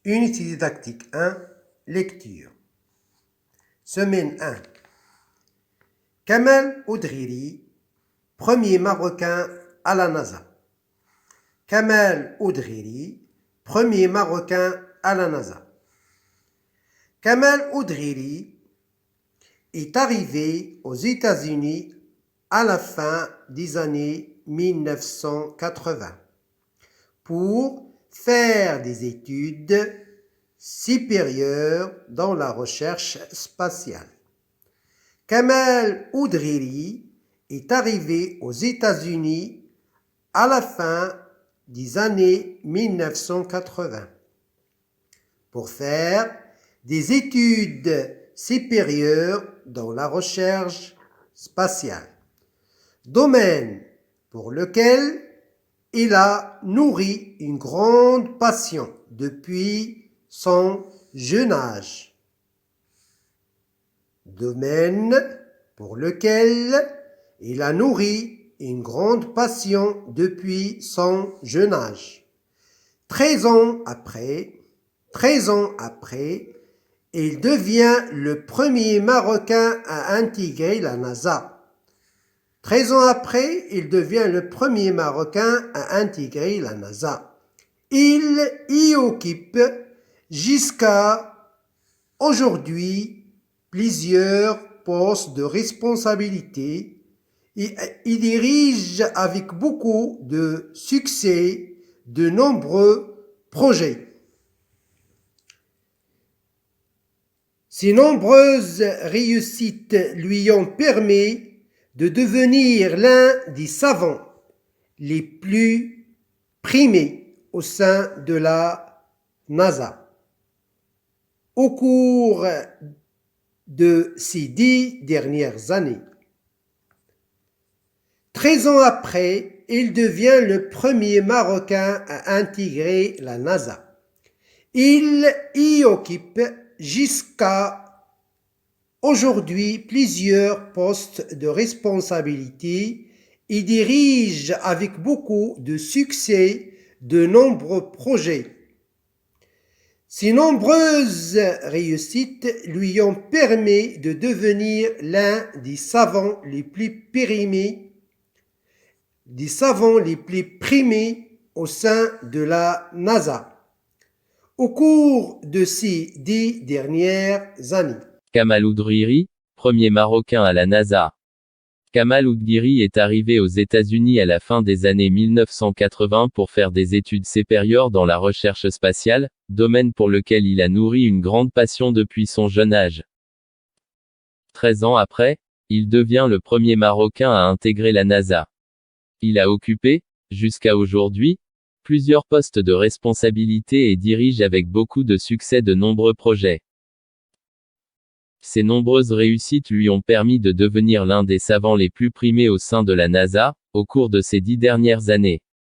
Unité didactique 1, lecture. Semaine 1. Kamal Oudriri, premier Marocain à la NASA. Kamal Oudriri, premier Marocain à la NASA. Kamal Oudriri est arrivé aux États-Unis à la fin des années 1980 pour faire des études supérieures dans la recherche spatiale. Kamal Oudriri est arrivé aux États-Unis à la fin des années 1980 pour faire des études supérieures dans la recherche spatiale, domaine pour lequel il a nourri une grande passion depuis son jeune âge. Domaine pour lequel il a nourri une grande passion depuis son jeune âge. 13 ans après, il devient le premier Marocain à intégrer la NASA. 13 ans après, il devient le premier Marocain à intégrer la NASA. Il y occupe jusqu'à aujourd'hui plusieurs postes de responsabilité et il dirige avec beaucoup de succès de nombreux projets. Ces nombreuses réussites lui ont permis de devenir l'un des savants les plus primés au sein de la NASA. Au cours de ces 10 dernières années. 13 ans après, il devient le premier Marocain à intégrer la NASA. Il y occupe jusqu'à aujourd'hui plusieurs postes de responsabilité et dirige avec beaucoup de succès de nombreux projets. Ces nombreuses réussites lui ont permis de devenir l'un des savants les plus primés au sein de la NASA au cours de ces 10 dernières années. Kamal Oudriri, premier Marocain à la NASA. Kamal Oudriri est arrivé aux États-Unis à la fin des années 1980 pour faire des études supérieures dans la recherche spatiale, domaine pour lequel il a nourri une grande passion depuis son jeune âge. 13 ans après, il devient le premier Marocain à intégrer la NASA. Il a occupé, jusqu'à aujourd'hui, plusieurs postes de responsabilité et dirige avec beaucoup de succès de nombreux projets. Ces nombreuses réussites lui ont permis de devenir l'un des savants les plus primés au sein de la NASA, au cours de ces 10 dernières années.